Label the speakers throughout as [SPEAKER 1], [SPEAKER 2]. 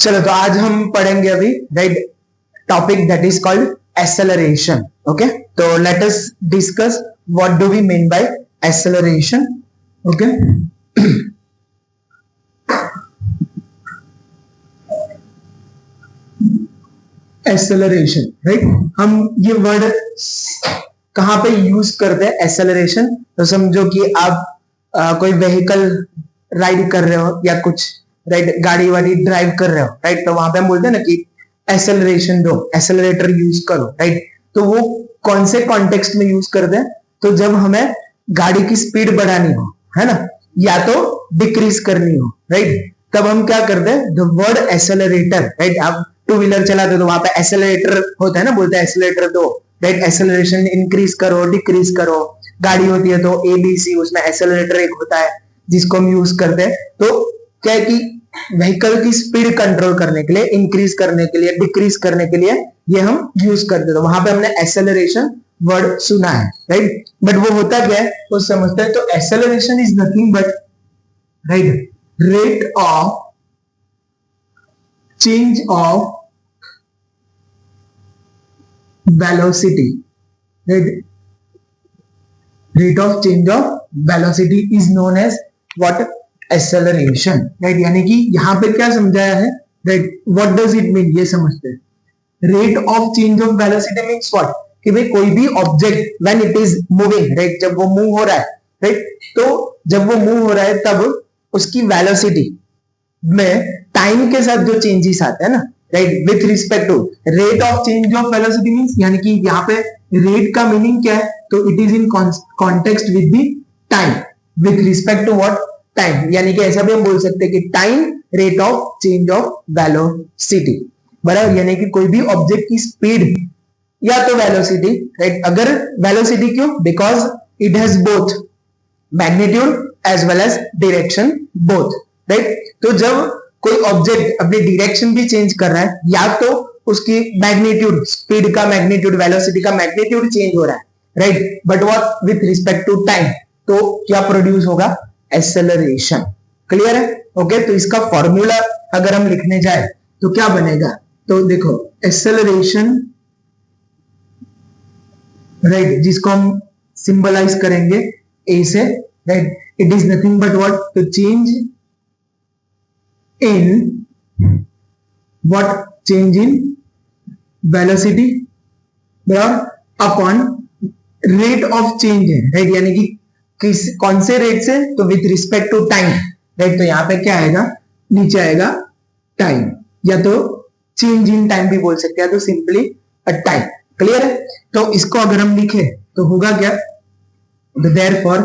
[SPEAKER 1] चलो तो आज हम पढ़ेंगे अभी right topic that is called acceleration. Okay, तो let us discuss what do we mean by acceleration. Okay, acceleration right. हम ये वर्ड कहां पे यूज करते हैं एक्सेलरेशन? तो समझो कि आप कोई व्हीकल राइड कर रहे हो या कुछ राइट गाड़ी वाड़ी ड्राइव कर रहे हो राइट, तो वहां पे हम बोलते हैं ना कि एक्सेलरेशन दो, एक्सेलरेटर यूज करो राइट. तो वो कौन से कॉन्टेक्स्ट में यूज करते हैं? तो जब हमें गाड़ी की स्पीड बढ़ानी हो, है ना, या तो डिक्रीज करनी हो राइट, तब हम क्या करते हैं? The word accelerator right. आप टू व्हीलर चलाते हो तो वहां पे एक्सेलरेटर होता है ना, बोलते हैं एक्सेलरेटर दो राइट, एक्सेलरेशन इंक्रीज करो डिक्रीज करो. गाड़ी होती है तो एबीसी, उसमें एक्सेलरेटर एक होता है जिसको हम यूज करते हैं. तो क्या है कि व्हीकल की स्पीड कंट्रोल करने के लिए, इंक्रीज करने के लिए, डिक्रीज करने के लिए ये हम यूज करते हैं. वहां पे हमने एक्सेलरेशन वर्ड सुना है राइट. बट वो होता क्या है वो समझते हैं. तो acceleration is nothing but right rate of change of velocity right. Rate of change of velocity is known as what? Acceleration right. यानी कि यहां पे क्या समझाया है right, what does it mean ये समझते हैं. Rate of change of velocity means what? कि भाई कोई भी object when it is moving right, जब वो मूव हो रहा है राइट, तो जब वो मूव हो रहा है तब उसकी वेलोसिटी में टाइम के साथ जो चेंजेस आते हैं ना right, with respect to rate of change of velocity means, यानी कि यहाँ पे रेट का मीनिंग क्या है? तो it is in context with the time, with respect to what? Time. यानी कि ऐसा भी हम बोल सकते हैं कि time rate of change of velocity बराबर. यानी कि कोई भी ऑब्जेक्ट की स्पीड या तो वेलोसिटी राइट. अगर वेलोसिटी क्यों? Because it has both magnitude as well as direction both right. तो जब कोई ऑब्जेक्ट अपनी डायरेक्शन भी चेंज कर रहा है, या तो उसकी मैग्नीट्यूड, स्पीड का मैग्नीट्यूड, वेलोसिटी का मैग्नीट्यूड चेंज हो रहा है right, but what? With respect to time. तो क्या प्रोड्यूस होगा? एक्सेलरेशन. क्लियर है? ओके, तो इसका फॉर्मूला अगर हम लिखने जाए तो क्या बनेगा? तो देखो एक्सेलरेशन राइट, जिसको हम सिंबलाइज करेंगे ए से right, it is nothing but what? तो change in what? Change in velocity बराबर अपॉन रेट ऑफ चेंज है राइट. यानी कि किस कौन से रेट से? तो with respect to time right. तो यहां पे क्या आएगा? नीचे आएगा टाइम, या तो चेंज इन टाइम भी बोल सकते हैं, तो सिंपली अ टाइम. क्लियर है? तो इसको अगर हम लिखे तो होगा क्या? Therefore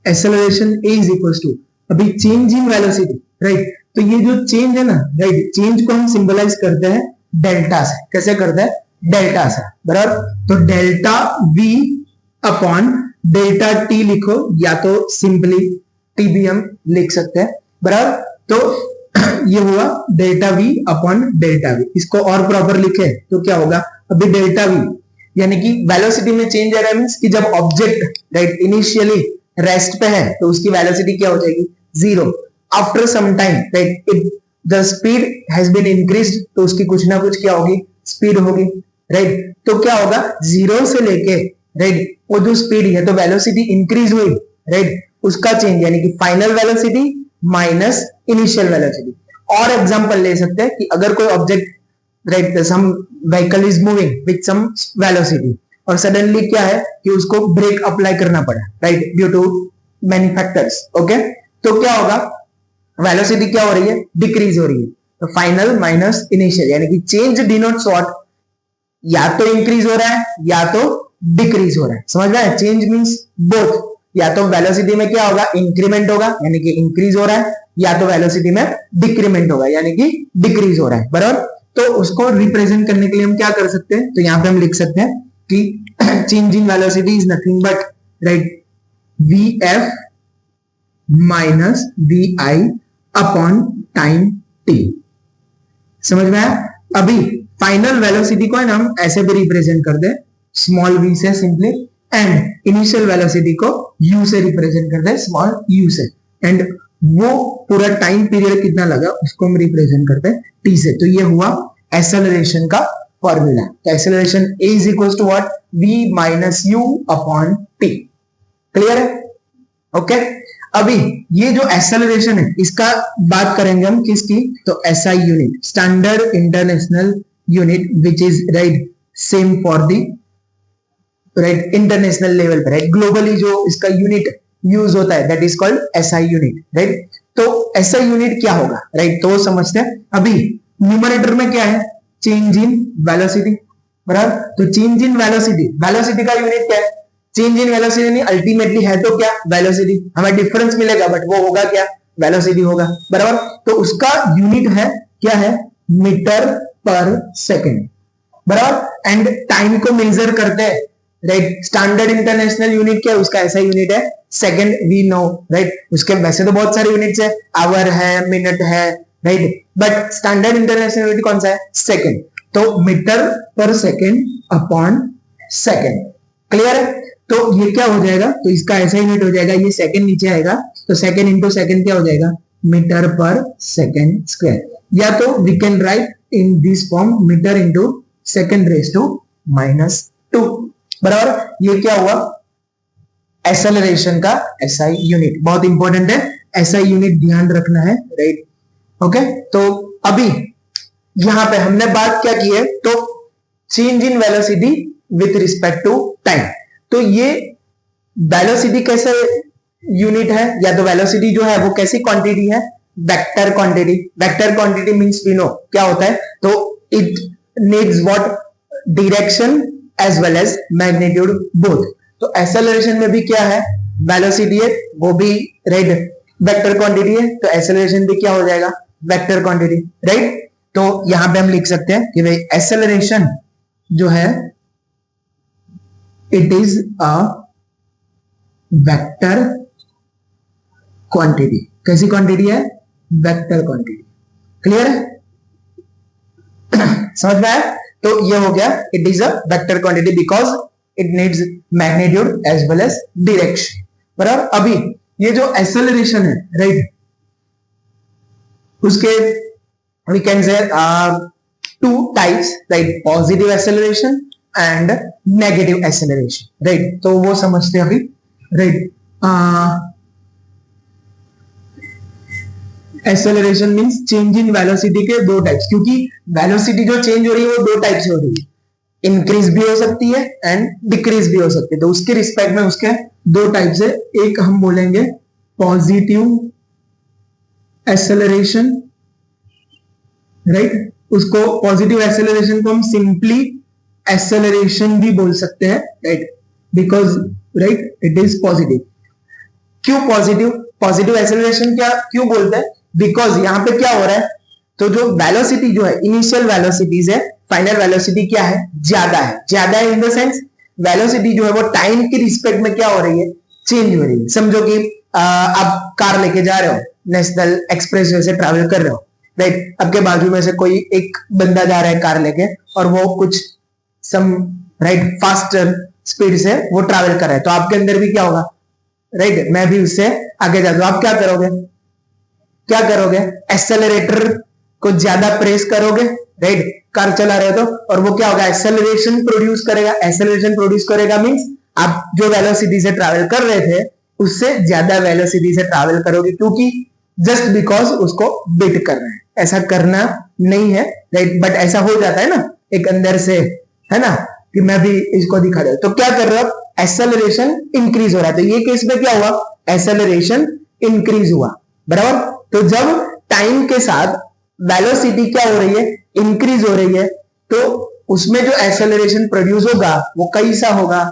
[SPEAKER 1] acceleration A is equals to, अभी चेंज इन वेलोसिटी राइट. तो ये जो चेंज है ना राइट, चेंज को हम सिंबलाइज करते हैं डेल्टा से. कैसे करते हैं? डेल्टा से बराबर. तो delta we upon delta T लिखो, या तो सिंपली टी भी हम लिख सकते हैं बराबर. तो ये हुआ delta we upon delta we. इसको और प्रॉपर लिखे तो क्या होगा? अभी डेल्टा वी यानी कि वेलोसिटी में चेंज आ रहा है, मींस कि जब ऑब्जेक्ट राइट इनिशियली रेस्ट पे है तो उसकी वेलोसिटी क्या हो जाएगी? Zero. After some time right it the speed has been increased, तो उसकी कुछ ना कुछ क्या होगी? स्पीड होगी राइट. तो क्या होगा? जीरो से लेके राइट वो जो स्पीड है, तो वेलोसिटी इंक्रीज हुई राइट, उसका चेंज यानी कि final velocity minus initial velocity. और एग्जांपल ले सकते हैं कि अगर कोई object right, some vehicle is moving with some velocity, और सडनली क्या है कि उसको ब्रेक अप्लाई करना पड़ा right, due to many factors. Okay, तो क्या होगा? वेलोसिटी क्या हो रही है? डिक्रीज हो रही है. तो फाइनल माइनस इनिशियल, यानी कि चेंज डिनोट्स व्हाट? या तो इंक्रीज हो रहा है या तो डिक्रीज हो रहा है. समझ में? Change means both. या तो वेलोसिटी में क्या होगा? इंक्रीमेंट होगा यानी कि इंक्रीज हो रहा है, या तो वेलोसिटी में डिक्रीमेंट होगा यानी कि डिक्रीज हो रहा है बराबर. तो उसको रिप्रेजेंट करने के लिए हम क्या कर सकते हैं? तो यहां पे हम लिख सकते हैं कि change in velocity is nothing but right V F minus V I upon time T. समझ में आया? अभी फाइनल वेलोसिटी को है ना हम ऐसे भी रिप्रेजेंट कर दे, स्मॉल v से सिंपली, एंड इनिशियल वेलोसिटी को u से रिप्रेजेंट करते हैं, स्मॉल u से. एंड वो पूरा टाइम पीरियड कितना लगा उसको हम रिप्रेजेंट करते हैं टी से। तो ये हुआ एक्सेलरेशन का फॉर्मूला। तो acceleration A is equal to what, V minus U upon T. Clear है? ओके अभी ये जो एक्सेलरेशन है इसका बात करेंगे हम किसकी, तो SI unit, standard international unit, which is right same for the right international level पर, राइट ग्लोबली जो इसका यूनिट यूज होता है that is called SI unit, right. तो एसआई यूनिट क्या होगा, राइट, तो समझते हैं। अभी न्यूमरेटर में क्या है, चेंज इन वेलोसिटी, बराबर। तो चेंज इन वेलोसिटी, वेलोसिटी का यूनिट क्या है, चेंज इन वेलोसिटी नहीं, अल्टीमेटली है तो क्या, वेलोसिटी। हमें डिफरेंस मिलेगा बट वो होगा क्या, वेलोसिटी होगा, बराबर। तो उसका यूनिट है क्या है, मीटर पर सेकेंड, बराबर। एंड टाइम को मेजर करते हैं, राइट, स्टैंडर्ड इंटरनेशनल यूनिट क्या है, उसका ऐसा यूनिट है सेकंड, वी नो, राइट। उसके वैसे तो बहुत सारे यूनिट्स है, आवर है, मिनट है, right, but standard international unit कौन सा है, सेकंड। तो metre per second upon second, clear है। तो ये क्या हो जाएगा, तो इसका ऐसा यूनिट हो जाएगा, ये सेकंड नीचे आएगा तो सेकंड इंटू सेकंड क्या हो जाएगा, मीटर पर सेकंड स्क्वायर। या तो we can write in this form, metre into second raise to -2, बराबर। ये क्या हुआ, एक्सेलरेशन का एसआई यूनिट, बहुत इंपॉर्टेंट है, एसआई यूनिट ध्यान रखना है, राइट। ओके तो अभी यहां पे हमने बात क्या की है, तो change in velocity with respect to time. तो ये वेलोसिटी कैसे यूनिट है, या तो वेलोसिटी जो है वो कैसी क्वांटिटी है, vector quantity. Vector quantity means we know क्या होता है, तो it needs what, direction as well as magnitude both. तो एक्सेलरेशन में भी क्या है, वेलोसिटी है, वो भी राइट वेक्टर क्वांटिटी है, तो एक्सेलरेशन भी क्या हो जाएगा, वेक्टर क्वांटिटी, राइट। तो यहां पे हम लिख सकते हैं कि भाई एक्सेलरेशन जो है it is a vector quantity. कैसी क्वांटिटी है, वेक्टर क्वांटिटी, क्लियर है, समझ में आया। तो ये हो गया, it is a vector quantity because it needs magnitude as well as direction, बराबर। अभी ये जो एक्सेलरेशन है, राइट, उसके we can say two types, right, positive acceleration and negative acceleration, right. तो वो समझते हैं अभी, right. Acceleration means change in velocity के दो टाइप्स, क्योंकि वेलोसिटी जो चेंज हो रही है वो दो टाइप से हो रही है, इंक्रीज भी हो सकती है एंड डिक्रीज भी हो सकती है। तो उसके रिस्पेक्ट में उसके दो टाइप से, एक हम बोलेंगे पॉजिटिव एक्सेलरेशन, राइट। उसको पॉजिटिव एक्सेलरेशन को हम सिंपली एक्सेलरेशन भी बोल सकते हैं, right, because right it is positive. क्यों पॉजिटिव, पॉजिटिव एक्सेलरेशन क्या क्यों बोलते हैं, बिकॉज यहां पे क्या हो रहा है, तो जो वेलोसिटी जो है, इनिशियल वेलोसिटीज है, फाइनल वेलोसिटी क्या है, ज्यादा है। ज्यादा है इन द सेंस वेलोसिटी जो है वो टाइम के रिस्पेक्ट में क्या हो रही है, चेंज हो रही है। समझो कि आप कार लेके जा रहे हो, नेशनल एक्सप्रेसवे से ट्रैवल कर रहे हो, राइट। आपके बाजू में से कोई एक बंदा जा रहा है कार लेके, और वो कुछ सम राइट फास्टर स्पीड से वो ट्रैवल कर रहा है, तो आपके अंदर भी क्या होगा, राइट, मैं भी उससे आगे जा, आप क्या करोगे, क्या करोगे, एक्सेलरेटर को ज्यादा प्रेस करोगे, राइट, कार चला रहे हो तो, और वो क्या होगा, एक्सेलरेशन प्रोड्यूस करेगा। एक्सेलरेशन प्रोड्यूस करेगा मींस आप जो वेलोसिटी से ट्रैवल कर रहे थे उससे ज्यादा वेलोसिटी से ट्रैवल करोगे, क्योंकि जस्ट बिकॉज उसको बीट करना है। ऐसा करना नहीं है, राइट, बट ऐसा हो जाता है ना एक अंदर से, है ना, कि मैं भी इसको दिखा दे। तो क्या कर रहे हो, एक्सेलरेशन इंक्रीज हो रहा है। तो ये केस में क्या हुआ, एक्सेलरेशन इंक्रीज हुआ, बराबर। तो जब टाइम के साथ वेलोसिटी क्या हो रही है, इंक्रीज हो रही है, तो उसमें जो एक्सेलरेशन प्रोड्यूस होगा वो कैसा होगा,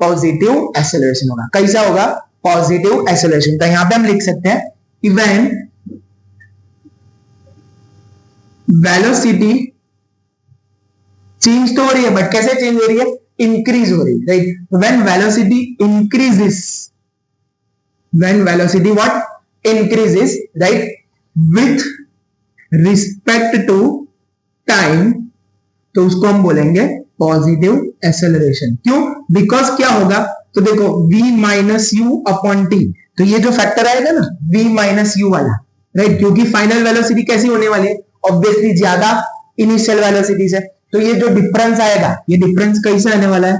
[SPEAKER 1] पॉजिटिव एक्सेलरेशन होगा। कैसा होगा, पॉजिटिव एक्सेलरेशन। तो यहां पे हम लिख सकते हैं इवन वेलोसिटी चेंज तो हो रही है, बट कैसे चेंज हो रही है, इंक्रीज हो रही है, right. When velocity increases, when velocity what increases, right, with respect to time, तो उसको हम बोलेंगे पॉजिटिव एक्सेलरेशन। क्यों, बिकॉज क्या होगा, तो देखो v minus U upon T, तो ये जो फैक्टर आएगा ना v माइनस यू वाला, राइट, क्योंकि फाइनल वेलोसिटी कैसी होने वाली है, ऑब्वियसली ज्यादा इनिशियल वेलोसिटी से, तो ये जो डिफरेंस आएगा, ये डिफरेंस कैसे आने वाला है,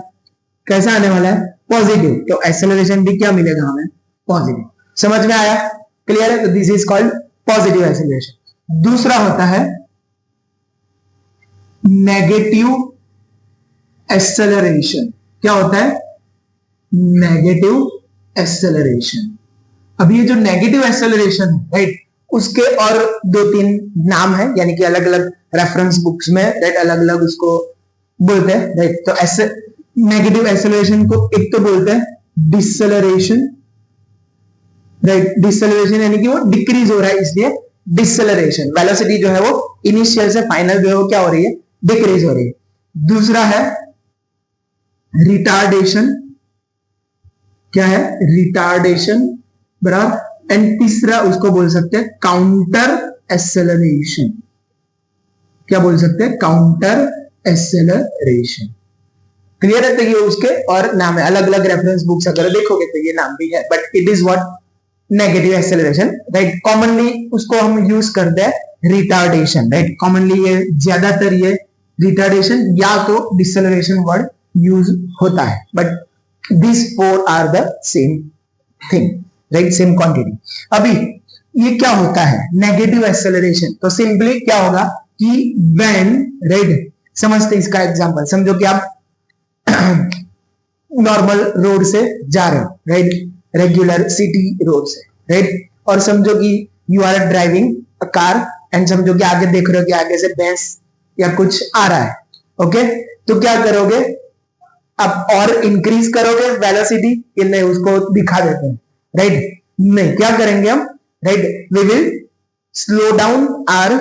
[SPEAKER 1] कैसा आने वाला है, पॉजिटिव। तो एक्सेलरेशन भी क्या मिलेगा हमें, पॉजिटिव। समझ में आया, क्लियर है? तो this is called positive acceleration. दूसरा होता है नेगेटिव एक्सेलरेशन। क्या होता है, नेगेटिव एक्सेलरेशन। अब ये जो नेगेटिव एक्सेलरेशन है, राइट, उसके और दो तीन नाम है, यानी कि अलग अलग रेफरेंस बुक्स में, राइट, अलग अलग उसको बोलते हैं, राइट। तो ऐसे नेगेटिव एक्सेलरेशन को एक तो बोलते हैं डिसेलरेशन, राइट, डिसेलरेशन यानी कि वो डिक्रीज हो रहा है, इसलिए डिसेलरेशन। वेलोसिटी जो है वो इनिशियल से फाइनल जो है वो क्या हो रही है, डिक्रीज हो रही है। दूसरा है रिटार्डेशन, क्या है, रिटार्डेशन, बराबर। एंड तीसरा उसको बोल सकते हैं काउंटर एक्सेलरेशन। क्या बोल सकते हैं, काउंटर एक्सेलरेशन। क्लियर है? तो ये उसके और नाम है, अलग अलग रेफरेंस बुक्स अगर देखोगे तो ये नाम भी है, but it is what, negative acceleration, right. Commonly उसको हम यूज करते हैं रिटार्डेशन, राइट। कॉमनली ये ज्यादातर ये रिटार्डेशन या तो डिसेलरेशन वर्ड यूज होता है, but this four are the same thing, right, same quantity. अभी ये क्या होता है नेगेटिव एक्सेलरेशन, तो सिंपली क्या होगा कि व्हेन, राइट, समझते इसका एग्जांपल, समझो कि आप नॉर्मल रोड से जा रहे हो, राइट, रेगुलर सिटी रोड से, राइट, और समझो कि you are driving a car and समझो कि आगे देख रहे हो कि आगे से भैंस या कुछ आ रहा है, ओके। तो क्या करोगे, अब और इंक्रीज करोगे वेलोसिटी, ये नहीं, उसको दिखा देते हैं, राइट, नहीं, क्या करेंगे हम, right, we will slow down our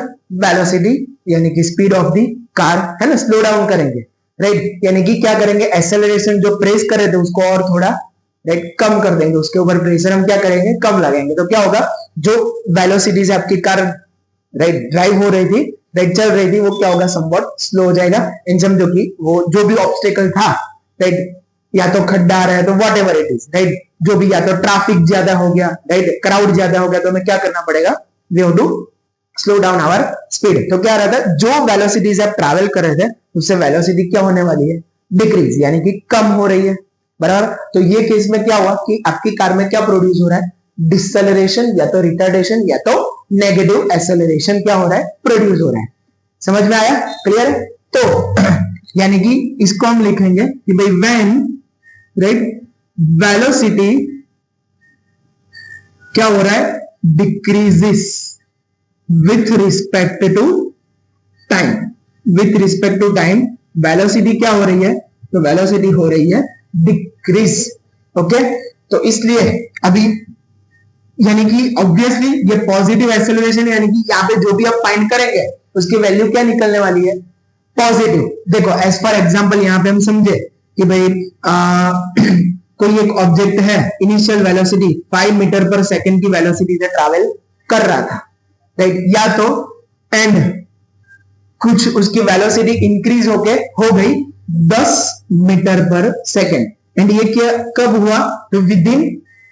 [SPEAKER 1] velocity, यानी कि स्पीड ऑफ द कार, है ना, स्लो डाउन करेंगे, राइट, यानी कि क्या करेंगे, एक्सेलरेशन जो प्रेस करे थे उसको और थोड़ा, राइट, कम कर देंगे, उसके ऊपर प्रेशर हम क्या करेंगे, कम लगाएंगे। तो क्या होगा, जो वेलोसिटी से आपकी कार, राइट, ड्राइव हो रही थी, राइट, चल रही थी, वो क्या होगा, समवॉट स्लो हो जाएगा। इन समझो कि वो जो भी ऑब्स्टेकल था, राइट, या तो खड्डा आ रहा है, तो what ever it is, right, जो भी, या तो ट्रैफिक ज्यादा हो गया, राइट, क्राउड ज्यादा हो गया, तो हमें क्या करना पड़ेगा, we have to slow down our speed. तो क्या रहा था, जो वेलोसिटी से आप ट्रैवल कर रहे थे उससे वेलोसिटी क्या होने वाली है, डिक्रीज, यानी कि कम हो रही है, बराबर। तो ये केस में क्या हुआ कि आपकी कार में क्या प्रोड्यूस हो रहा है, डिसेलरेशन, या तो रिटार्डेशन, या तो नेगेटिव एक्सेलरेशन क्या हो रहा है, प्रोड्यूस हो रहा है। समझ में आया, क्लियर है? तो यानी कि इसको हम लिखेंगे कि भाई व्हेन, राइट, वेलोसिटी क्या हो रहा है, decreases with respect to time, with respect to time velocity क्या हो रही है, तो वेलोसिटी हो रही है डिक्रीज, ओके। तो इसलिए अभी यानी कि ऑब्वियसली ये पॉजिटिव एक्सेलरेशन, यानी कि यहाँ पे जो भी आप फाइंड करेंगे उसकी वैल्यू क्या निकलने वाली है, पॉजिटिव। देखो एज फॉर एग्जांपल यहाँ पे हम समझे कि भाई कोई एक ऑब्जेक्ट है, initial velocity 5 metre per second की वेलोसिटी से ट्रैवल कर रहा था, राइट, या तो एंड कुछ उसकी वेलोसिटी इंक्रीज होके हो गई 10 मीटर पर सेकंड, एंड ये क्या कब हुआ, तो विद इन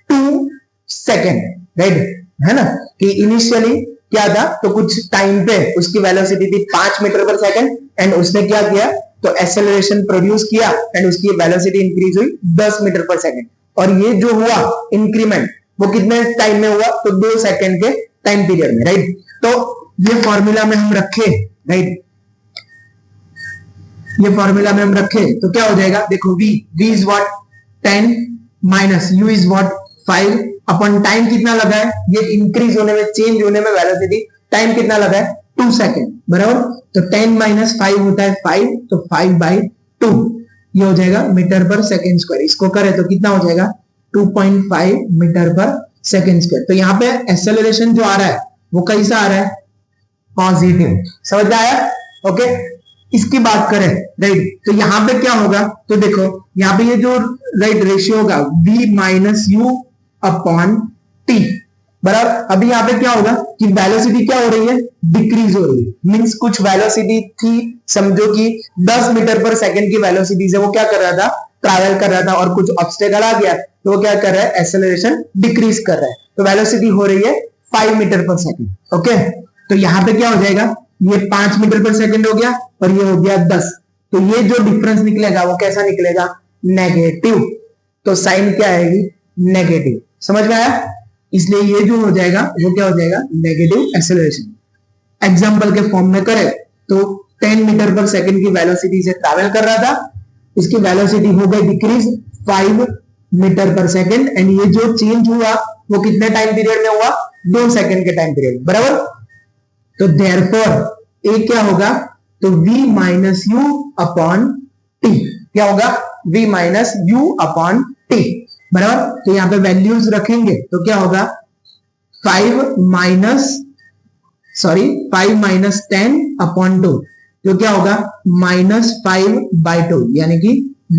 [SPEAKER 1] 2 सेकंड, राइट, है ना, कि इनिशियली क्या था, तो कुछ टाइम पे उसकी वेलोसिटी थी 5 मीटर पर सेकंड, एंड उसने क्या किया, तो एक्सेलरेशन प्रोड्यूस किया एंड उसकी वेलोसिटी इंक्रीज हुई 10 मीटर पर सेकंड, और ये जो हुआ इंक्रीमेंट वो कितने टाइम में हुआ, तो 2 सेकंड के टाइम पीरियड में, राइट। तो ये फॉर्मूला में हम रखे, राइट, ये फॉर्मूला में हम रखे तो क्या हो जाएगा, देखो v is what 10 minus u is what 5 upon time कितना लगा है, ये इंक्रीज होने में, चेंज होने में वेलोसिटी टाइम कितना लगा है, 2 सेकंड, बराबर। तो 10 माइनस 5 होता है 5, तो 5/2 ये हो जाएगा मीटर पर सेकंड स्क्वायर। इसको करें तो कितना हो जाएगा, 2.5 मीटर पर सेकंड स्क्वायर। तो यहाँ पे एक्सेलरेशन जो आ रहा है वो कैसा आ रहा है, पॉजिटिव। समझ में आया, ओके। इसकी बात करें, राइट, तो यहां पे क्या होगा, तो देखो यहाँ पे ये जो राइट रेशियो होगा v minus U upon T, बराबर। अभी यहाँ पे क्या होगा कि वेलोसिटी क्या हो रही है, डिक्रीज हो रही है, मींस कुछ वेलोसिटी थी, समझो कि 10 मीटर पर सेकंड की वेलोसिटी से वो क्या कर रहा था, ट्रैवल कर रहा था और कुछ ऑब्स्टेकल आ गया तो वो क्या कर रहा है, एक्सेलरेशन डिक्रीज कर रहा है, तो वेलोसिटी हो रही है 5 मीटर पर सेकंड। ओके, तो यहां पे क्या हो जाएगा, ये 5 मीटर पर सेकंड हो गया और ये हो गया 10, तो ये जो डिफरेंस निकलेगा वो कैसा निकलेगा, नेगेटिव। तो साइन क्या आएगी, नेगेटिव। समझ में आया, इसलिए ये जो हो जाएगा वो क्या हो जाएगा, नेगेटिव एक्सेलरेशन। एग्जाम्पल के फॉर्म में करें तो 10 मीटर पर सेकंड की वेलोसिटी से ट्रैवल कर रहा था, इसकी वेलोसिटी हो गई decrease 5 metre per second, and ये जो चेंज हुआ वो कितने टाइम पीरियड में हुआ, 2 सेकंड के टाइम पीरियड, बराबर। तो देयरफॉर ए क्या होगा, तो v minus U upon T, क्या होगा, v minus U upon T, बराबर। तो यहां पे वैल्यूज रखेंगे तो क्या होगा, 5 माइनस 10 अपॉन 2, जो क्या होगा -5/2, यानी कि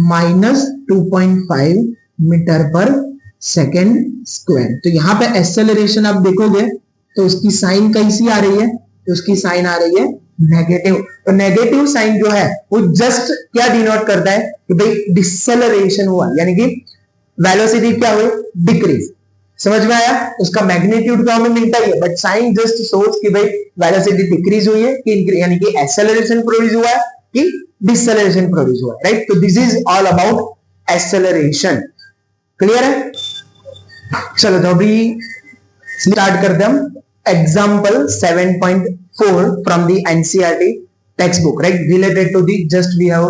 [SPEAKER 1] -2.5 मीटर पर सेकेंड स्क्वायर। तो यहां पे एक्सेलरेशन आप देखोगे तो उसकी साइन कैसी आ रही है, तो उसकी साइन आ रही है नेगेटिव। तो नेगेटिव साइन जो है वो जस्ट क्या डिनोट करता है कि भाई डिसेलरेशन हुआ, यानी कि वेलोसिटी क्या हुई, डिक्रीज। समझ में आया, उसका मैग्नीट्यूड तो हमें मिलता ही है, बट साइन जस्ट शोज कि भाई वेलोसिटी डिक्रीज हुई है कि यानी कि एक्सेलरेशन प्रोड्यूस हुआ है कि डिसेलरेशन प्रोड्यूस हुआ है, राइट। तो this is all about acceleration. Clear है, चलो तो अभी स्टार्ट करते हम example 7.4 from the NCERT text book, right, related to the just we have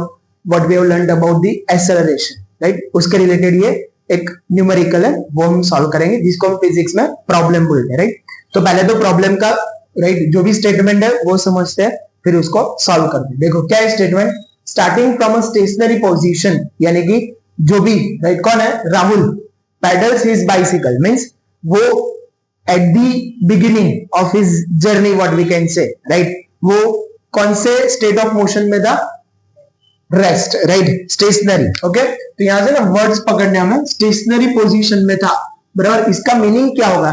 [SPEAKER 1] what we have learned about the acceleration, right. उसके रिलेटेड ये एक न्यूमेरिकल है, वो हम सॉल्व करेंगे, जिसको हम फिजिक्स में प्रॉब्लम बोलते हैं, राइट। तो पहले तो प्रॉब्लम का, राइट, जो भी स्टेटमेंट है वो समझते हैं, फिर उसको सॉल्व करते हैं। देखो क्या है statement, starting from a stationary position, यानी कि जो भी, राइट, कौन है, Rahul, pedals his bicycle, means वो at the beginning of his journey what we can say, right, वो कौन से स्टेट ऑफ मोशन में था, रेस्ट, राइट, स्टेशनरी। ओके, तो यहां से ना वर्ड्स पकड़ने हमें, स्टेशनरी पोजीशन में था, बराबर। इसका मीनिंग क्या होगा,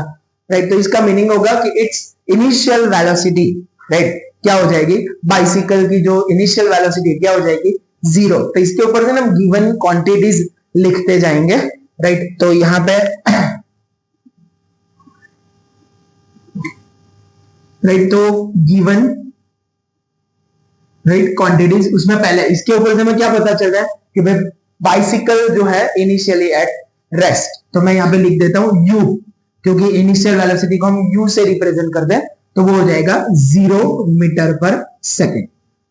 [SPEAKER 1] राइट, तो इसका मीनिंग होगा कि इट्स इनिशियल वेलोसिटी, राइट, क्या हो जाएगी, बाइसिकल की जो इनिशियल वेलोसिटी क्या हो जाएगी, 0। तो इसके ऊपर से ना हम गिवन क्वांटिटीज लिखते जाएंगे, राइट। तो यहां पे राइट, तो गिवन, राइट, क्वांटिटीज, उसमें पहले इसके ऊपर से हमें क्या पता चल रहा है कि भाई बाइसिकल जो है इनिशियली एट रेस्ट, तो मैं यहां पे लिख देता हूं u, क्योंकि इनिशियल वेलोसिटी को हम u से रिप्रेजेंट कर दें तो वो हो जाएगा 0 मीटर पर सेकेंड।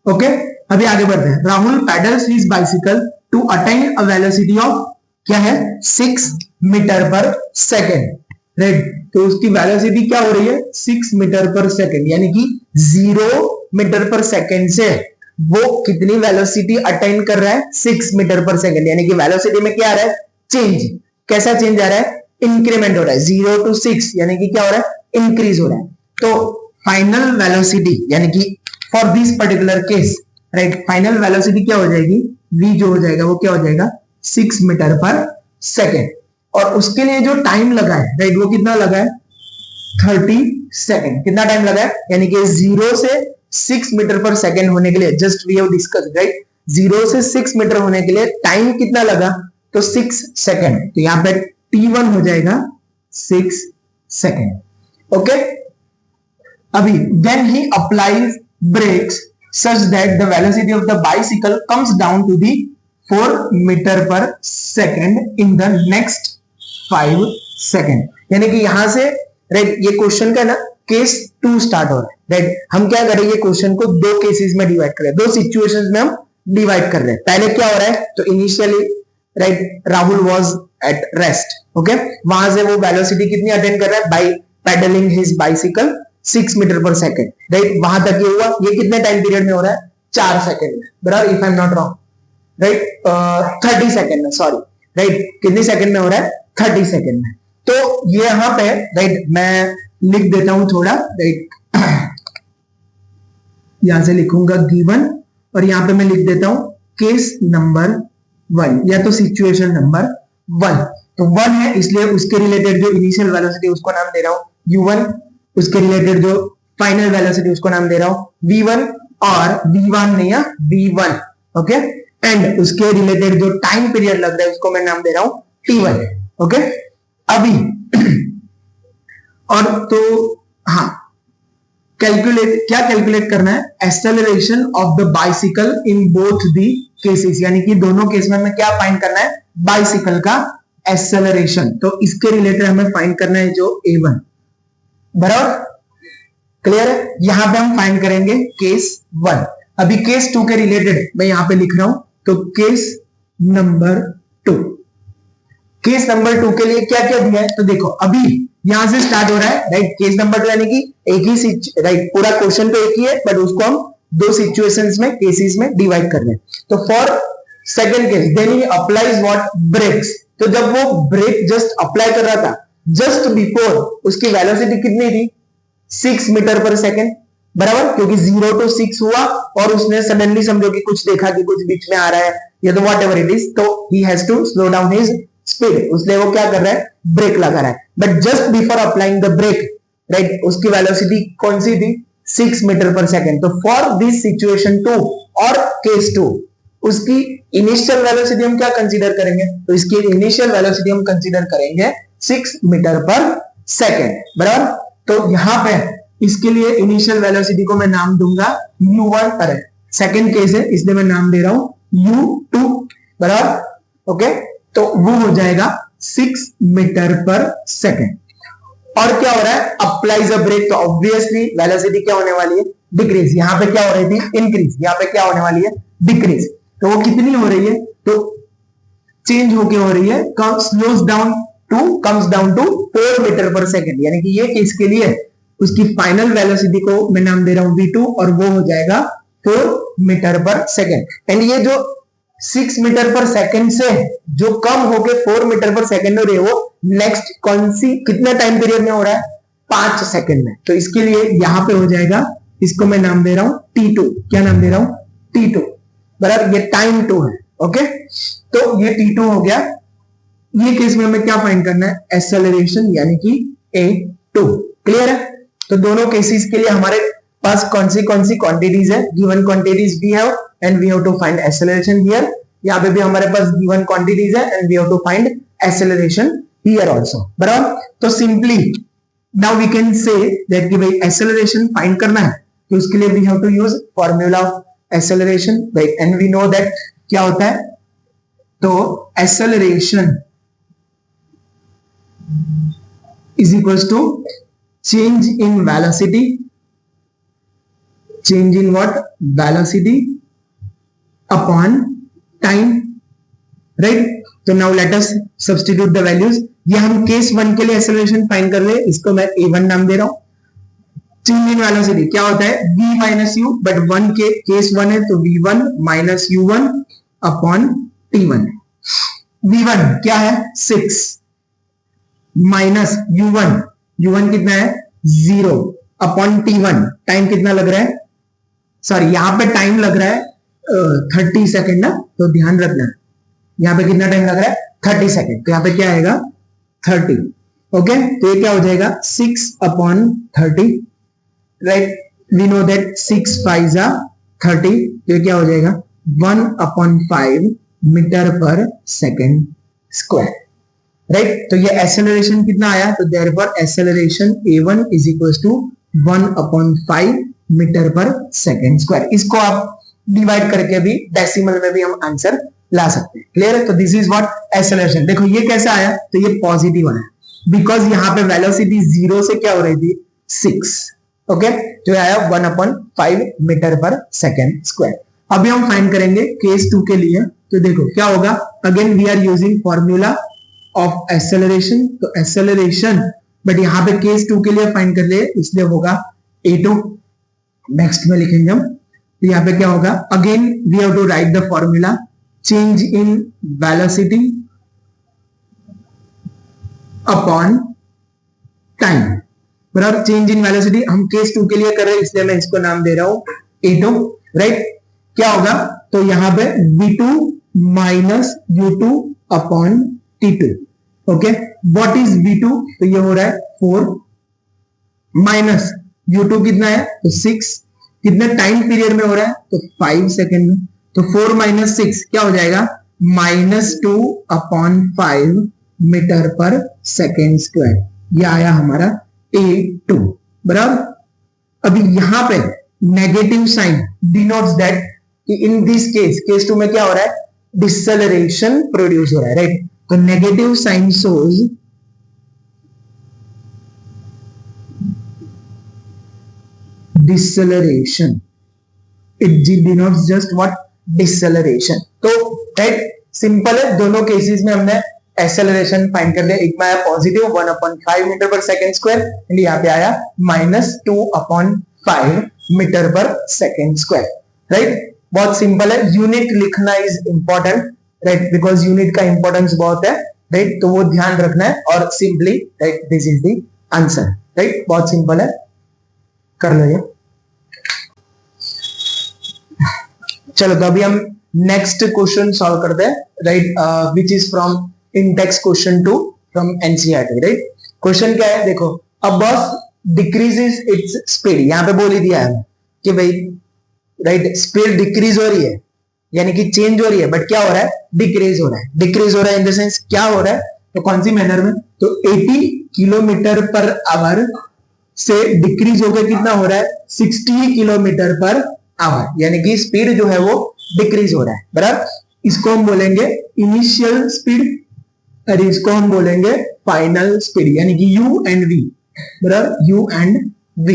[SPEAKER 1] ओके, अभी आगे बढ़ते हैं। Rahul pedals his bicycle to attain a velocity of, क्या है, 6 मीटर पर सेकेंड, राइट। तो उसकी वेलोसिटी क्या हो रही है, 6 मीटर पर सेकेंड, यानी कि 0 मीटर पर सेकेंड से वो कितनी वेलोसिटी अटेन कर रहा है, 6 मीटर पर सेकेंड, यानी कि वेलोसिटी में क्या आ रहा है, चेंज। कैसा चेंज आ रहा है, इंक्रीमेंट हो रहा है, 0 to 6, यानी कि क्या हो रहा है, इंक्रीज हो रहा है। तो फाइनल वेलोसिटी, यानी कि for this particular case, right, final velocity क्या हो जाएगी, v जो हो जाएगा वो क्या हो जाएगा, 6 मीटर पर सेकेंड। और उसके लिए जो टाइम लगा है, राइट, वो कितना लगा है, 30 सेकेंड। कितना टाइम लगा है, यानी कि 0 से 6 मीटर पर सेकेंड होने के लिए, just we have discussed, right, 0 से 6 मीटर होने के लिए टाइम कितना लगा, तो 6 सेकेंड। तो यहां पे t1 हो जाएगा 6 सेकेंड। ओके, अभी when he applies brakes such that the velocity of the bicycle comes down to the 4 meter per second in the next 5 second, यानी कि यहां से, राइट, ये क्वेश्चन का ना केस 2 स्टार्ट हो रहा है, राइट। हम क्या करेंगे, क्वेश्चन को 2 केसेस में डिवाइड कर रहे हैं, 2 सिचुएशंस में हम डिवाइड कर रहे हैं। पहले क्या हो रहा है, तो initially, right, Rahul was at rest, okay, वहां से वो वेलोसिटी कितनी अटेन कर रहा है, by pedalling his bicycle 6 metre per second, right, वहां तक ये हुआ। ये कितने टाइम पीरियड में हो रहा है, 4 सेकेंड में, बराबर, if I am not wrong, right, 30 second में, सॉरी, राइट, कितनी सेकेंड में हो रहा है, 30 सेकेंड में। तो ये यहां पे, राइट, मैं लिख देता हूं थोड़ा, राइट, यहां से लिखूंगा गिवन, और यहां पे मैं लिख देता हूं केस नंबर 1 या तो सिचुएशन नंबर 1। तो 1 है, इसलिए उसके रिलेटेड जो इनिशियल वेलोसिटी उसको नाम दे रहा हूं u1, उसके रिलेटेड जो फाइनल वेलोसिटी उसको नाम दे रहा हूं v1, और v1 नहीं है v1, ओके। एंड उसके रिलेटेड जो टाइम पीरियड लग रहा है उसको मैं नाम दे रहा हूं t1। ओके, अभी और तो हाँ, कैलकुलेट करना है acceleration of the bicycle in both the cases, यानी कि दोनों केस में हमें क्या फाइंड करना है, बाइसिकल का एक्सेलरेशन। तो इसके रिलेटेड हमें फाइंड करना है जो a1, बराबर, क्लियर है। यहां पे हम फाइंड करेंगे केस 1। अभी केस 2 के रिलेटेड मैं यहां पे लिख रहा हूं, तो केस नंबर 2, केस नंबर 2 के लिए क्या क्या दिया है, तो देखो अभी यहां से स्टार्ट हो रहा है, राइट। केस नंबर 2 यानी कि एक ही, राइट, पूरा क्वेश्चन तो एक ही है, बट उसको हम दो सिचुएशंस में, केसेस में डिवाइड कर रहे हैं। तो for second case, then he applies what, brakes. तो जब वो ब्रेक जस्ट अप्लाई कर रहा था, जस्ट बिफोर उसकी वेलोसिटी कितनी थी, 6 मीटर पर सेकेंड, बराबर, क्योंकि 0 to 6 हुआ और उसने सडनली समझो कि कुछ देखा कि कुछ बीच में आ रहा है या तो वॉट एवर इट इज, तो he has to slow down his speed, उसलिए वो क्या कर रहा है, ब्रेक लगा रहा है। But just before applying the brake, right, उसकी वेलोसिटी कौन सी थी, 6 मीटर पर सेकेंड। तो फॉर दिस सिचुएशन 2 और केस 2, उसकी इनिशियल वेलोसिटी हम क्या कंसीडर करेंगे, तो इसकी इनिशियल वेलोसिटी हम कंसीडर करेंगे 6 मीटर पर सेकेंड, बराबर। तो यहां पे इसके लिए इनिशियल वेलोसिटी को मैं नाम दूंगा u1, अरे सेकेंड केस है इसलिए मैं नाम दे रहा हूं u2, बराबर। ओके, तो वो हो जाएगा 6 मीटर पर सेकेंड। और क्या हो रहा है, अप्लाइज अ ब्रेक, तो ऑब्वियसली वेलोसिटी क्या होने वाली है, डिक्रीज। यहां पे क्या हो रही थी, इंक्रीज, यहां पे क्या होने वाली है, डिक्रीज। तो वो कितनी हो रही है, तो चेंज होके हो रही है, slows down to, comes down to 4 metre per second, यानी कि ये केस के लिए उसकी फाइनल वेलोसिटी को मैं नाम दे रहा हूं v2 और वो हो जाएगा 4 मीटर पर सेकेंड। एंड ये जो 6 मीटर पर सेकेंड से जो कम होके 4 मीटर पर सेकेंड हो रही है, वो नेक्स्ट कौन सी, कितने टाइम पीरियड में हो रहा है, 5 सेकेंड में। तो इसके लिए यहां पे हो जाएगा, इसको मैं नाम दे रहा हूं t2। क्या नाम दे रहा हूं, t2, बराबर, ये टाइम 2 है। ओके, तो ये t2 हो गया। ये केस में हमें क्या फाइंड करना है, एक्सेलरेशन, यानी कि a2, क्लियर है। तो दोनों केसेस के लिए हमारे पास कौन सी क्वांटिटीज है, given quantities we have and we have to find acceleration here. यहां पे भी हमारे पास गिवन क्वांटिटीज है and we have to find acceleration here also, बराबर। तो simply now we can say that कि भाई एक्सेलरेशन फाइंड करना है, तो उसके लिए we have to use formula of acceleration, right, and we know that क्या होता है, तो acceleration is equals to change in velocity, change in what, velocity upon time, right। तो now let us substitute the values। ये हम case 1 के लिए acceleration find कर ले, इसको मैं a1 नाम दे रहा हूं। चेंज इन वेलोसिटी क्या होता है, v माइनस u, बट 1 के केस 1 है तो v1 minus u1 upon t1। v1 क्या है, 6 माइनस u1 कितना है, 0 अपॉन t1, टाइम कितना लग रहा है, सॉरी यहां पे टाइम लग रहा है 30 सेकेंड ना, तो ध्यान रखना यहां पे कितना टाइम लग रहा है, 30 सेकेंड। तो यहां पे क्या आएगा, 30। ओके, तो ये क्या हो जाएगा, 6 अपॉन 30, राइट। वी नो दैट 6 5 जा 30, तो ये क्या हो जाएगा, 1 upon 5 metre per second square, right. तो ये एक्सेलरेशन कितना आया, तो therefore acceleration a1 is equals to 1 upon 5 metre per second square. इसको आप डिवाइड करके भी डेसिमल में भी हम आंसर ला सकते हैं, क्लियर है। तो दिस इज व्हाट एक्सेलरेशन। देखो ये कैसा आया, तो ये पॉजिटिव आया, बिकॉज यहां पे वेलोसिटी 0 से क्या हो रही थी, 6। ओके, तो आया 1 upon 5 metre per second square. अभी हम फाइंड करेंगे केस 2 के लिए, तो देखो क्या होगा, again we are using formula of acceleration, तो एक्सेलरेशन, बट यहां पे केस 2 के लिए फाइंड कर ले, इसलिए होगा a2। नेक्स्ट में लिखेंगे हम, तो यहां पे क्या होगा, again we have to write the formula, change in velocity upon time, बराबर। चेंज इन वेलोसिटी हम केस 2 के लिए कर रहे हैं, इसलिए मैं इसको नाम दे रहा हूं a2, राइट। क्या होगा, तो यहां पे v2 minus u2 upon t2। Okay, what is v2, तो ये हो रहा है 4 माइनस u2 कितना है, तो 6, कितने टाइम पीरियड में हो रहा है, तो 5 सेकेंड में। तो 4 माइनस 6 क्या हो जाएगा, -2/5 मीटर पर सेकेंड स्क्वायर। ये आया हमारा A2 बराबर। अभी यहां पे नेगेटिव साइन डिनोट्स दैट कि इन दिस केस 2 में क्या हो रहा है, डिसलेरेशन प्रोड्यूस हो रहा है, राइट। तो negative sign shows deceleration, it denotes just what, deceleration. तो राइट सिंपल है, दोनों केसेस में हमने एक्सेलरेशन फाइंड कर लिया। एक में आया positive 1/5 metre per second square and यहाँ पे आया -2/5 metre per second square, right. बहुत सिंपल है, यूनिट लिखना is important, right, because unit का इंपॉर्टेंस बहुत है, राइट, तो वो ध्यान रखना है। और simply write this is the answer, right, बहुत सिंपल है, कर लो ये। चलो तो अभी हम नेक्स्ट क्वेश्चन सॉल्व करते हैं, right, which is from in text question 2 from NCERT, right. Question क्या है, देखो, अ बस डिक्रीजेस इट्स स्पीड, यहां पे बोल ही दिया है कि भाई राइट स्पीड डिक्रीज हो रही है, यानी कि चेंज हो रही है, बट क्या हो रहा है, डिक्रीज हो रहा है। डिक्रीज हो रहा है इन द सेंस क्या हो रहा है, तो कौन सी मैनर में, तो 80 किलोमीटर पर आवर से डिक्रीज होकर कितना हो रहा है, 60 किलोमीटर पर आवर, यानी कि स्पीड जो है वो डिक्रीज हो रहा है बराबर। इसको हम बोलेंगे इनिशियल स्पीड और इसको हम बोलेंगे फाइनल स्पीड, यानी कि u एंड v बराबर, u एंड v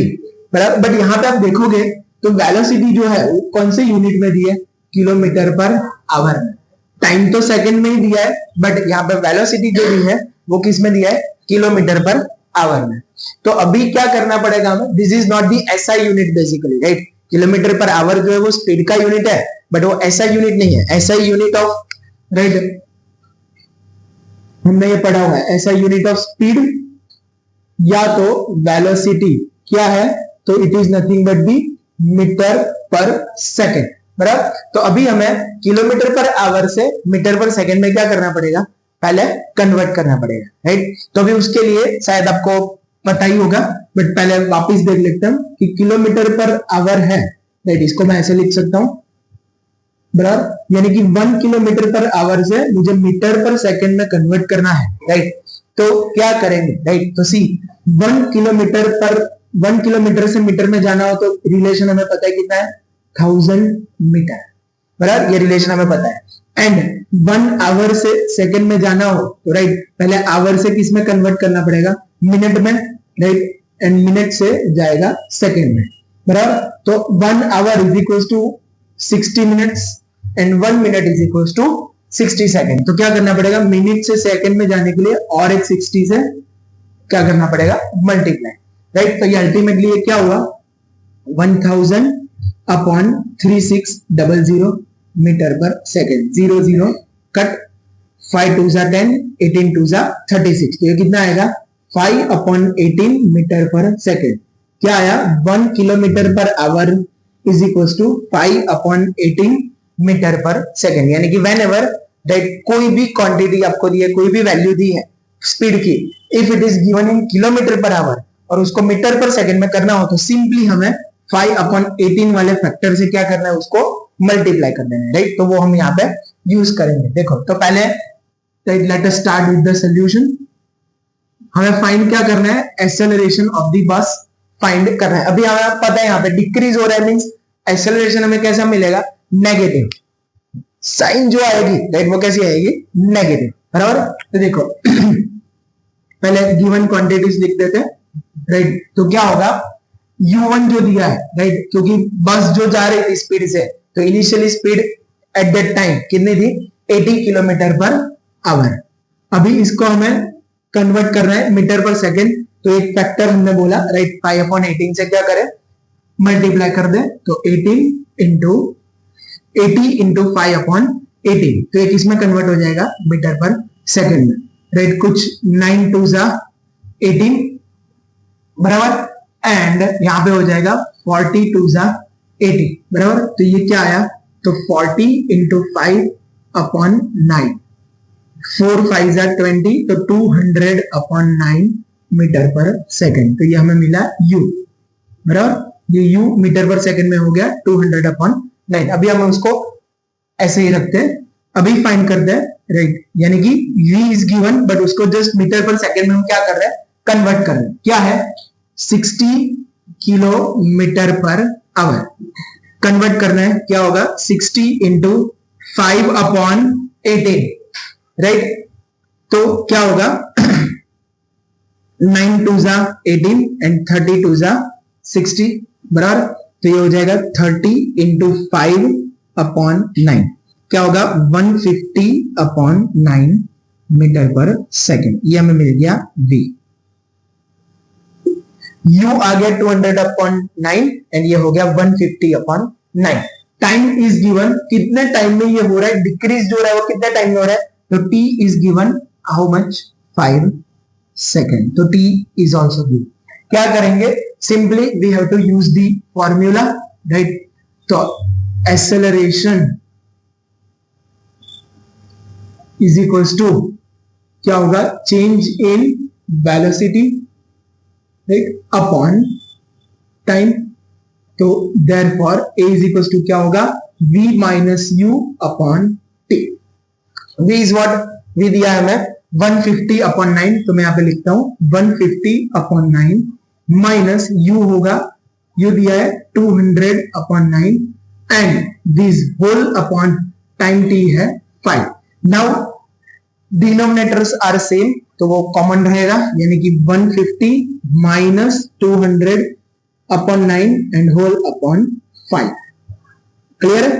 [SPEAKER 1] बराबर। बट यहां पे आप देखोगे तो वेलोसिटी जो है वो कौन से यूनिट में दी है, किलोमीटर पर आवर में। टाइम तो सेकंड में ही दिया है, बट यहाँ पे वेलोसिटी जो दी है वो किस में दिया है, किलोमीटर पर आवर में। तो अभी क्या करना पड़ेगा हमें, this is not the SI unit basically, right. Kilometre per our जो है वो स्पीड का यूनिट है, बट वो ऐसा यूनिट नहीं है। ऐसा यूनिट ऑफ, राइट, हमने ये पढ़ा हुआ है, ऐसा यूनिट ऑफ स्पीड या तो वेलोसिटी क्या है, तो it is nothing but the metre per second बराबर। तो अभी हमें किलोमीटर पर आवर से मीटर पर सेकेंड में क्या करना पड़ेगा, पहले कन्वर्ट करना पड़ेगा, राइट। तो अभी उसके लिए शायद आपको पता ही होगा, बट पहले वापस देख लेते हैं कि किलोमीटर पर आवर है, राइट, इसको मैं ऐसे लिख सकता हूं बराबर, यानी कि 1 किलोमीटर पर आवर से मुझे मीटर पर सेकंड में कन्वर्ट करना है, राइट। तो क्या करेंगे, राइट, तो सी 1 किलोमीटर से मीटर में जाना हो तो रिलेशन हमें पता है कितना है, 1000 मीटर बराबर, ये रिलेशन हमें पता है। एंड 1 आवर से सेकंड में जाना हो तो राइट पहले आवर से किस में कन्वर्ट करना पड़ेगा, मिनट में, राइट, एंड मिनट से जाएगा सेकंड में बराबर। तो 1 hour is equal to 60 minutes and 1 minute is equal to 60 second. तो क्या करना पड़ेगा, मिनट से सेकंड में जाने के लिए और एक 60 से क्या करना पड़ेगा, मल्टीप्लाई, राइट। तो ये अल्टीमेटली ये क्या हुआ, 1000/3600 मीटर पर सेकंड, 00 कट, 5 2 10, 18 2 36, तो ये कितना आएगा 5/18 मीटर पर सेकंड। क्या आया, 1 kilometre per hour is equal to 5/18 metre per second, यानी कि वेन एवर दैट कोई भी क्वांटिटी आपको दी है, कोई भी वैल्यू दी है स्पीड की, if it is given in kilometre per our और उसको मीटर पर सेकंड में करना हो तो सिंपली हमें 5/18 वाले फैक्टर से क्या करना है, उसको मल्टीप्लाई कर देना है, राइट। तो वो हम यहाँ पे यूज करेंगे। देखो तो पहले let us start with the solution. हमें फाइंड क्या करना है, acceleration of the bus find करना है। अभी हमें पता है यहाँ पे डिक्रीज हो रहा है, मींस एक्सेलरेशन हमें कैसा मिलेगा, नेगेटिव। साइन जो आएगी राइट वो कैसी आएगी, नेगेटिव बराबर। तो देखो पहले गिवन क्वांटिटीज लिख देते हैं, राइट। तो क्या होगा, u1 जो दिया है, राइट, क्योंकि बस जो जा रही थी स्पीड से, तो initially speed at that time कितनी थी, 80 किलोमीटर पर आवर। अभी इसको हमें कन्वर्ट करना है मीटर पर सेकंड, तो एक फैक्टर हमने बोला, राइट, 5/18 से क्या करें, मल्टीप्लाई कर दे, तो 80 इंटू 5/18, तो एक इसमें कन्वर्ट हो जाएगा मीटर पर सेकंड में, राइट। कुछ 9 2 18 बराबर, एंड यहां पे हो जाएगा 40 2 80 बराबर। तो ये क्या आया, तो 40 इंटू 5/9, 4 5 20, तो 200/9 मीटर पर सेकंड। तो ये हमें मिला u बराबर, ये u मीटर पर सेकंड में हो गया 200/9। अभी हम उसको ऐसे ही रखते हैं, अभी फाइंड करते हैं, राइट। यानी कि v इज गिवन, बट उसको जस्ट मीटर पर सेकेंड में हम क्या कर रहे हैं, कन्वर्ट कर रहे हैं। क्या है, 60 किलोमीटर पर आवर कन्वर्ट करना है। क्या होगा, 60 इंटू 5/18, राइट। तो क्या होगा, 9 2 जा 18 एंड 30 2 जा 60, बराबर। तो ये हो जाएगा 30 इंटू 5/9, क्या होगा 150/9 मीटर पर सेकेंड। ये हमें मिल गया v। u आ गया 200/9 एंड ये हो गया 150/9। टाइम इज गिवन, कितने टाइम में ये हो रहा है, डिक्रीज जो हो रहा है वो कितने टाइम में हो रहा है, तो t is given how much, 5 second. तो t इज ऑल्सो गिवन। क्या करेंगे, simply we have to use the formula, right. तो एक्सेलरेशन इज इक्वल्स टू क्या होगा, change in velocity, right, upon time. तो therefore a is equals to क्या होगा, v minus u upon t। v is what, v दिया है हमें 150/9, तो मैं यहां पे लिखता हूं 150/9 माइनस u होगा, u दिया है 200/9 and this whole upon time t है 5। नाउ डिनोमिनेटर्स आर सेम, तो वो कॉमन रहेगा, यानी कि 150 minus 200/9 and whole upon 5। Clear है।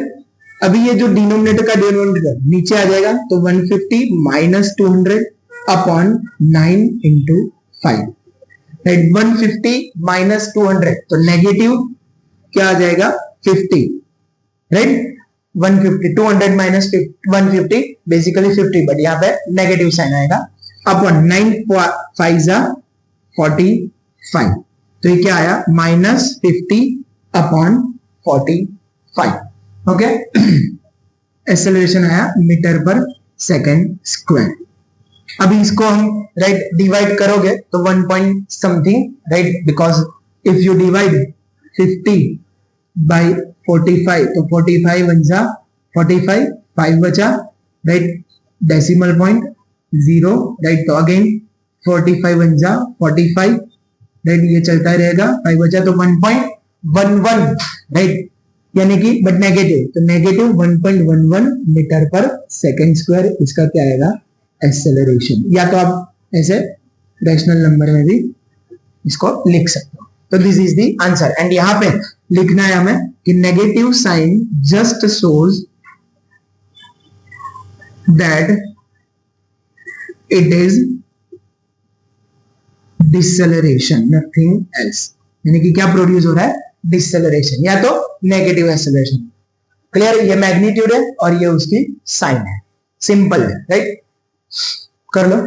[SPEAKER 1] अभी ये जो डिनोमिनेटर का डिनोमिनेटर नीचे आ जाएगा, तो 150 माइनस 200/9 इंटू 5, राइट। 150 माइनस 200 तो नेगेटिव क्या आ जाएगा, 50, राइट। 150, 200 माइनस 150 बेसिकली 50, बट यहाँ पे नेगेटिव साइन आएगा, अपॉन 9 5 जा 45। तो ये क्या आया, माइनस 50/45, ओके। एक्सेलरेशन आया मीटर पर सेकेंड स्क्वायर। अभी इसको हम राइट डिवाइड करोगे तो 1 point something, right, because if you divide 50 by 45 तो 45 1 जा 45, 5 बचा, राइट, डेसिमल पॉइंट 0, राइट। तो अगेन 45 1 जा 45, राइट, ये चलता रहेगा, 5 बचा तो 1.11, राइट, यानी कि बट नेगेटिव, तो negative 1.11 metre per second square, इसका क्या आएगा, एक्सेलरेशन। या तो आप ऐसे रैशनल नंबर में भी इसको लिख सकते हो। तो this is the answer. And यहां पे लिखना है हमें कि negative sign just shows that it is deceleration, nothing else. यानी कि क्या प्रोड्यूस हो रहा है, डिसेलरेशन या तो नेगेटिव एक्सेलरेशन। क्लियर, ये मैग्नीट्यूड है और ये उसकी साइन है, सिंपल है, राइट। कर लो।